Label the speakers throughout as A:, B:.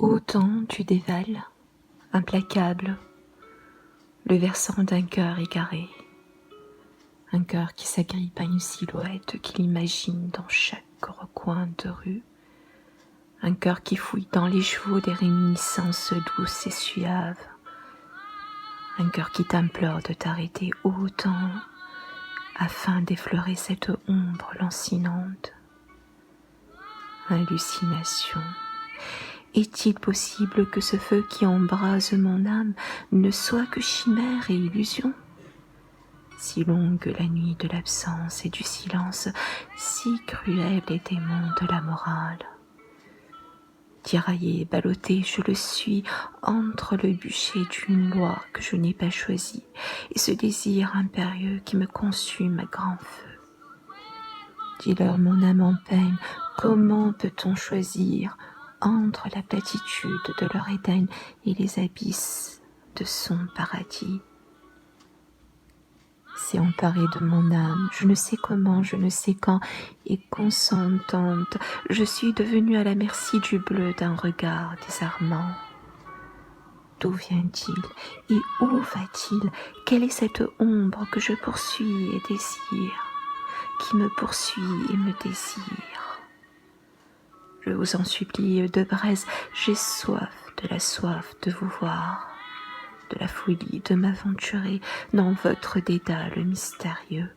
A: Autant tu dévales, implacable, le versant d'un cœur égaré, un cœur qui s'agrippe à une silhouette qu'il imagine dans chaque recoin de rue, un cœur qui fouille dans les chevaux des réminiscences douces et suaves, un cœur qui t'implore de t'arrêter autant afin d'effleurer cette ombre lancinante. Hallucination. Est-il possible que ce feu qui embrase mon âme ne soit que chimère et illusion? Si longue la nuit de l'absence et du silence, si cruels les démons de la morale. Tiraillé, ballotté, je le suis entre le bûcher d'une loi que je n'ai pas choisie et ce désir impérieux qui me consume à grand feu. Dis-leur, mon âme en peine, comment peut-on choisir entre la platitude de leur Éden et les abysses de son paradis? C'est emparé de mon âme, je ne sais comment, je ne sais quand, et consentante, je suis devenue à la merci du bleu d'un regard désarmant. D'où vient-il et où va-t-il? Quelle est cette ombre que je poursuis et désire, qui me poursuit et me désire? Je vous en supplie, de braise, j'ai soif de la soif de vous voir, de la folie de m'aventurer dans votre dédale mystérieux.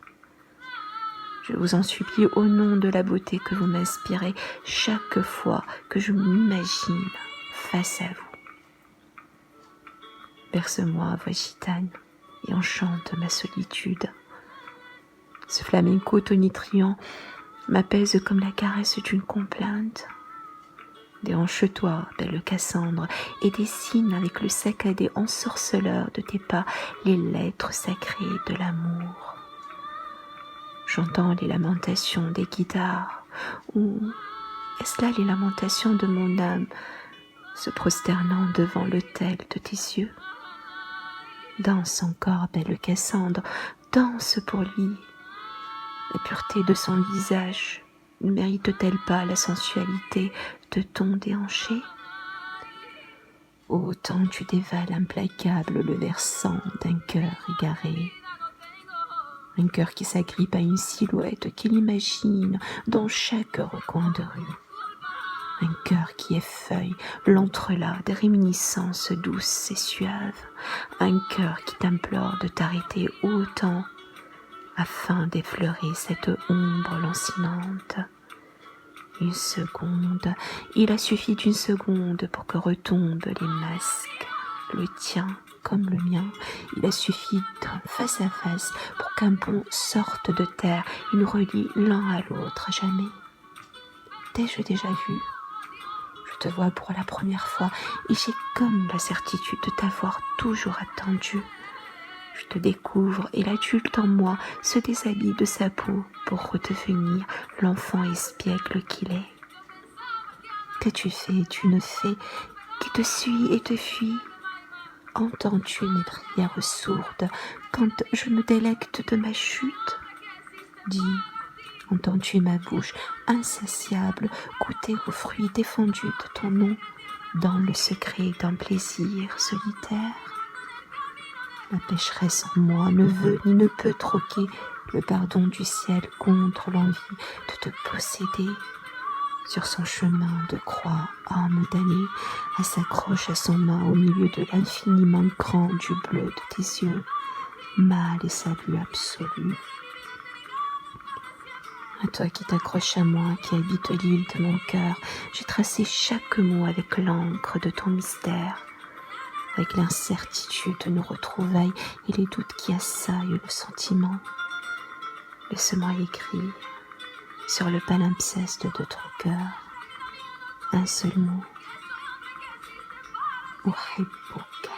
A: Je vous en supplie au nom de la beauté que vous m'inspirez chaque fois que je m'imagine face à vous. Berce-moi, voix gitane, et enchante ma solitude. Ce flamenco tonitruant m'apaise comme la caresse d'une complainte. Déhanche-toi, belle Cassandre, et dessine avec le saccadé ensorceleur de tes pas les lettres sacrées de l'amour. J'entends les lamentations des guitares, ou est-ce là les lamentations de mon âme se prosternant devant l'autel de tes yeux? Danse encore, belle Cassandre, danse pour lui. La pureté de son visage ne mérite-t-elle pas la sensualité de ton déhanché? Autant tu dévales implacable le versant d'un cœur égaré, un cœur qui s'agrippe à une silhouette qu'il imagine dans chaque recoin de rue, un cœur qui effeuille l'entrelac des réminiscences douces et suaves, un cœur qui t'implore de t'arrêter autant afin d'effleurer cette ombre lancinante. Une seconde, il a suffi d'une seconde pour que retombent les masques, le tien comme le mien. Il a suffi d'un face à face pour qu'un pont sorte de terre et nous relie l'un à l'autre à jamais. T'ai-je déjà vu? Je te vois pour la première fois et j'ai comme la certitude de t'avoir toujours attendu. Je te découvre et l'adulte en moi se déshabille de sa peau pour redevenir l'enfant espiègle qu'il est. Qu'as-tu fait, d'une fée qui te suit et te fuit? Entends-tu mes prières sourdes quand je me délecte de ma chute? Dis, entends-tu ma bouche insatiable goûter aux fruits défendus de ton nom dans le secret d'un plaisir solitaire? La pécheresse en moi ne veut ni ne peut troquer le pardon du ciel contre l'envie de te posséder. Sur son chemin de croix, âme damnée, elle s'accroche à son main au milieu de l'infiniment grand du bleu de tes yeux, mal et salut absolu. À toi qui t'accroches à moi, qui habite l'île de mon cœur, j'ai tracé chaque mot avec l'encre de ton mystère, avec l'incertitude de nos retrouvailles et les doutes qui assaillent le sentiment. Laisse-moi écrire sur le palimpseste de ton cœur un seul mot. Uhibbuka.